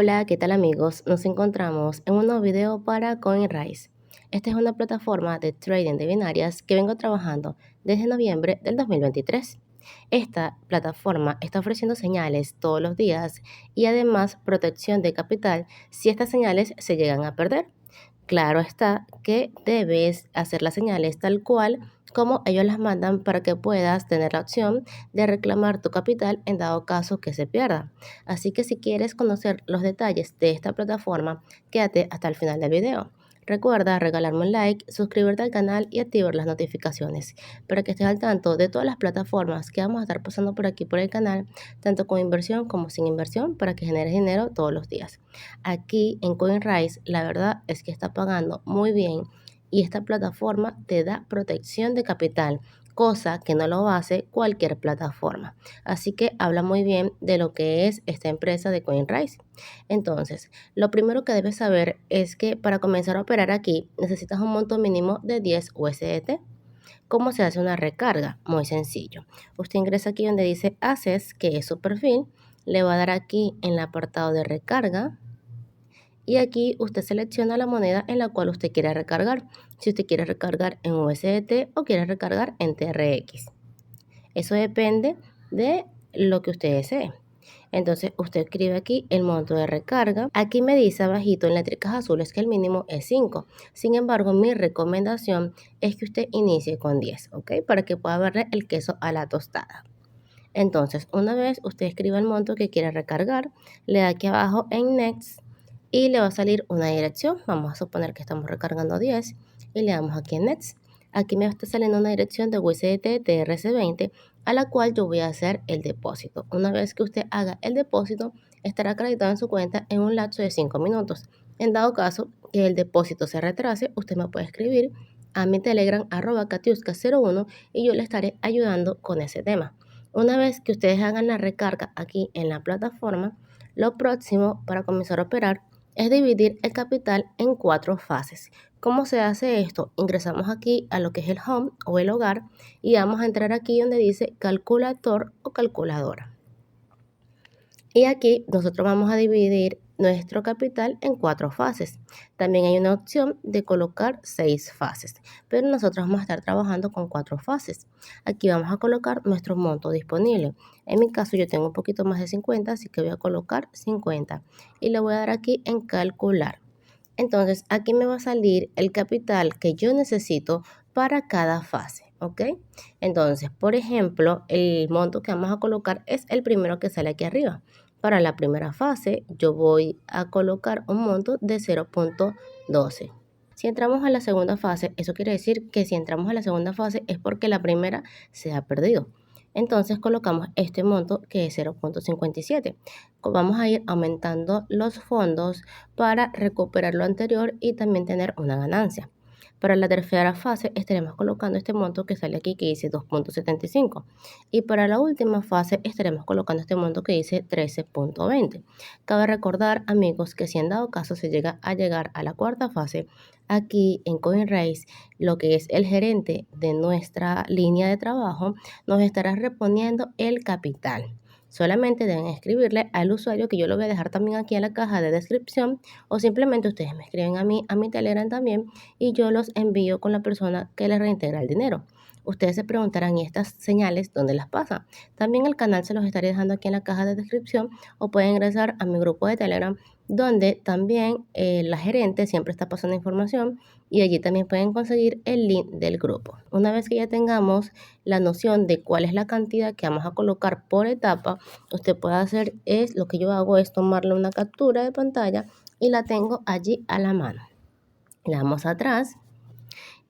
Hola, ¿qué tal amigos? Nos encontramos en un nuevo video para CoinRise. Esta es una plataforma de trading de binarias que vengo trabajando desde noviembre del 2023. Esta plataforma está ofreciendo señales todos los días y además protección de capital si estas señales se llegan a perder. Claro está que debes hacer las señales tal cual como ellos las mandan para que puedas tener la opción de reclamar tu capital en dado caso que se pierda. Así que si quieres conocer los detalles de esta plataforma, quédate hasta el final del video. Recuerda regalarme un like, suscribirte al canal y activar las notificaciones para que estés al tanto de todas las plataformas que vamos a estar pasando por aquí por el canal, tanto con inversión como sin inversión, para que generes dinero todos los días. Aquí en CoinRise la verdad es que está pagando muy bien y esta plataforma te da protección de capital, cosa que no lo hace cualquier plataforma. Así que habla muy bien de lo que es esta empresa de CoinRise. Entonces, lo primero que debes saber es que para comenzar a operar aquí necesitas un monto mínimo de 10 USDT. ¿Cómo se hace una recarga? Muy sencillo. Usted ingresa aquí donde dice Access, que es su perfil, le va a dar aquí en el apartado de recarga y aquí usted selecciona la moneda en la cual usted quiere recargar. Si usted quiere recargar en USDT o quiere recargar en TRX. Eso depende de lo que usted desee. Entonces usted escribe aquí el monto de recarga. Aquí me dice abajito en letricas azules que el mínimo es 5. Sin embargo, mi recomendación es que usted inicie con 10, ¿ok? Para que pueda verle el queso a la tostada. Entonces, una vez usted escriba el monto que quiere recargar, le da aquí abajo en Next y le va a salir una dirección. Vamos a suponer que estamos recargando 10 y le damos aquí en Next. Aquí me está saliendo una dirección de USDT TRC20 a la cual yo voy a hacer el depósito. Una vez que usted haga el depósito, estará acreditado en su cuenta en un lapso de 5 minutos. En dado caso que el depósito se retrase, usted me puede escribir a mi Telegram @katiuska01 y yo le estaré ayudando con ese tema. Una vez que ustedes hagan la recarga aquí en la plataforma, lo próximo para comenzar a operar es dividir el capital en 4 fases. ¿Cómo se hace esto? Ingresamos aquí a lo que es el home o el hogar y vamos a entrar aquí donde dice calculador o calculadora. Y aquí nosotros vamos a dividir nuestro capital en 4 fases. También hay una opción de colocar 6 fases, pero nosotros vamos a estar trabajando con 4 fases. Aquí vamos a colocar nuestro monto disponible. En mi caso yo tengo un poquito más de 50, así que voy a colocar 50 y le voy a dar aquí en calcular. Entonces aquí me va a salir el capital que yo necesito para cada fase, ¿ok? Entonces, por ejemplo, el monto que vamos a colocar es el primero que sale aquí arriba. Para la primera fase, yo voy a colocar un monto de 0.12. Si entramos a la segunda fase, eso quiere decir que si entramos a la segunda fase es porque la primera se ha perdido. Entonces colocamos este monto que es 0.57. Vamos a ir aumentando los fondos para recuperar lo anterior y también tener una ganancia. Para la tercera fase estaremos colocando este monto que sale aquí que dice 2.75 y para la última fase estaremos colocando este monto que dice 13.20. Cabe recordar amigos que si en dado caso se llega a llegar a la cuarta fase, aquí en CoinRise lo que es el gerente de nuestra línea de trabajo nos estará reponiendo el capital. Solamente deben escribirle al usuario que yo lo voy a dejar también aquí en la caja de descripción o simplemente ustedes me escriben a mí, a mi Telegram también y yo los envío con la persona que les reintegra el dinero. Ustedes se preguntarán, ¿y estas señales dónde las pasa? También el canal se los estaré dejando aquí en la caja de descripción o pueden ingresar a mi grupo de Telegram donde también la gerente siempre está pasando información y allí también pueden conseguir el link del grupo. Una vez que ya tengamos la noción de cuál es la cantidad que vamos a colocar por etapa, usted puede hacer es, lo que yo hago es tomarle una captura de pantalla y la tengo allí a la mano. Le damos atrás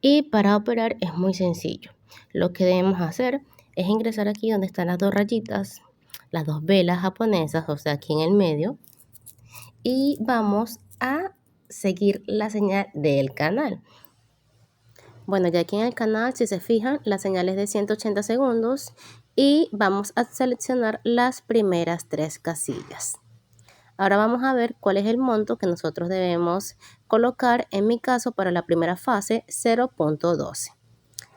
y para operar es muy sencillo. Lo que debemos hacer es ingresar aquí donde están las dos rayitas, las dos velas japonesas, o sea, aquí en el medio, y vamos a seguir la señal del canal. Bueno, ya aquí en el canal, si se fijan, la señal es de 180 segundos y vamos a seleccionar las primeras 3 casillas. Ahora vamos a ver cuál es el monto que nosotros debemos colocar, en mi caso para la primera fase 0.12.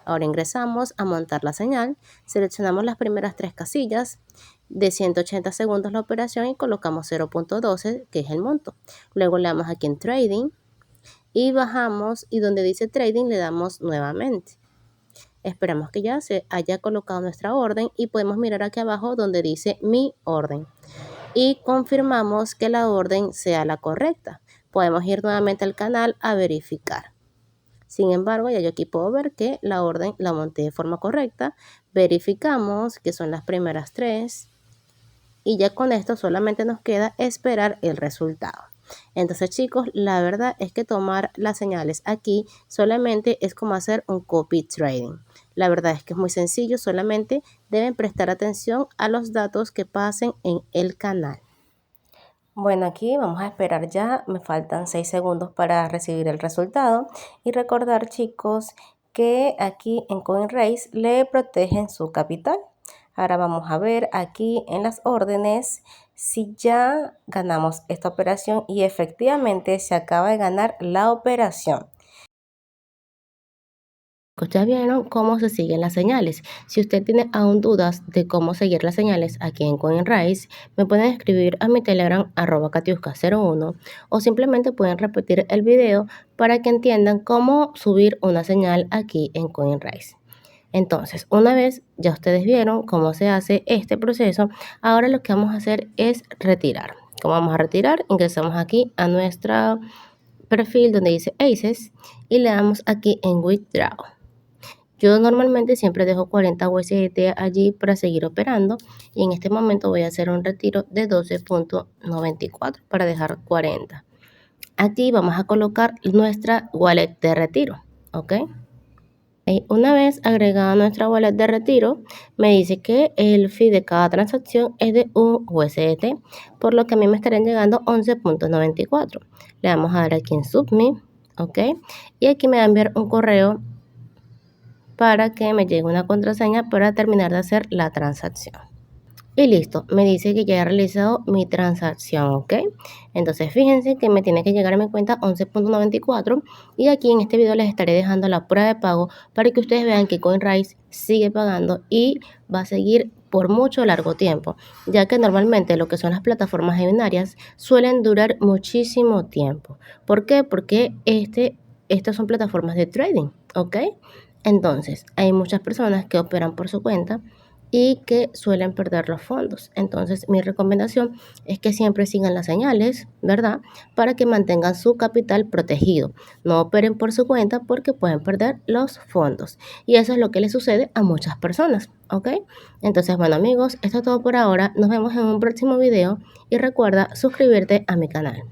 Ahora ingresamos a montar la señal, seleccionamos las primeras 3 casillas de 180 segundos la operación y colocamos 0.12, que es el monto. Luego le damos aquí en Trading y bajamos y donde dice Trading le damos nuevamente. Esperamos que ya se haya colocado nuestra orden y podemos mirar aquí abajo donde dice Mi orden. Y confirmamos que la orden sea la correcta. Podemos ir nuevamente al canal a verificar. Sin embargo, ya yo aquí puedo ver que la orden la monté de forma correcta. Verificamos que son las primeras 3. Y ya con esto solamente nos queda esperar el resultado. Entonces, chicos, la verdad es que tomar las señales aquí solamente es como hacer un copy trading. La verdad es que es muy sencillo, solamente deben prestar atención a los datos que pasen en el canal. Bueno, aquí vamos a esperar ya, me faltan 6 segundos para recibir el resultado y recordar, chicos, que aquí en CoinRace le protegen su capital. Ahora vamos a ver aquí en las órdenes si ya ganamos esta operación y efectivamente se acaba de ganar la operación. Ustedes vieron cómo se siguen las señales. Si usted tiene aún dudas de cómo seguir las señales aquí en CoinRace, me pueden escribir a mi Telegram @katiuska01 o simplemente pueden repetir el video para que entiendan cómo subir una señal aquí en CoinRace. Entonces, una vez ya ustedes vieron cómo se hace este proceso, ahora lo que vamos a hacer es retirar. ¿Cómo vamos a retirar? Ingresamos aquí a nuestro perfil donde dice ACES y le damos aquí en Withdraw. Yo normalmente siempre dejo 40 USDT allí para seguir operando y en este momento voy a hacer un retiro de 12.94 para dejar 40. Aquí vamos a colocar nuestra wallet de retiro, ¿ok? Una vez agregada nuestra wallet de retiro, me dice que el fee de cada transacción es de 1 USDT, por lo que a mí me estarían llegando 11.94. Le vamos a dar aquí en Submit, ¿ok? Y aquí me va a enviar un correo para que me llegue una contraseña para terminar de hacer la transacción. Y listo, me dice que ya he realizado mi transacción, ¿ok? Entonces fíjense que me tiene que llegar a mi cuenta 11.94 y aquí en este video les estaré dejando la prueba de pago para que ustedes vean que CoinRace sigue pagando y va a seguir por mucho largo tiempo, ya que normalmente lo que son las plataformas binarias suelen durar muchísimo tiempo. ¿Por qué? Porque estas son plataformas de trading, ¿ok? Entonces, hay muchas personas que operan por su cuenta y que suelen perder los fondos. Entonces, mi recomendación es que siempre sigan las señales, ¿verdad? Para que mantengan su capital protegido. No operen por su cuenta porque pueden perder los fondos. Y eso es lo que le sucede a muchas personas, ¿ok? Entonces, bueno amigos, esto es todo por ahora. Nos vemos en un próximo video y recuerda suscribirte a mi canal.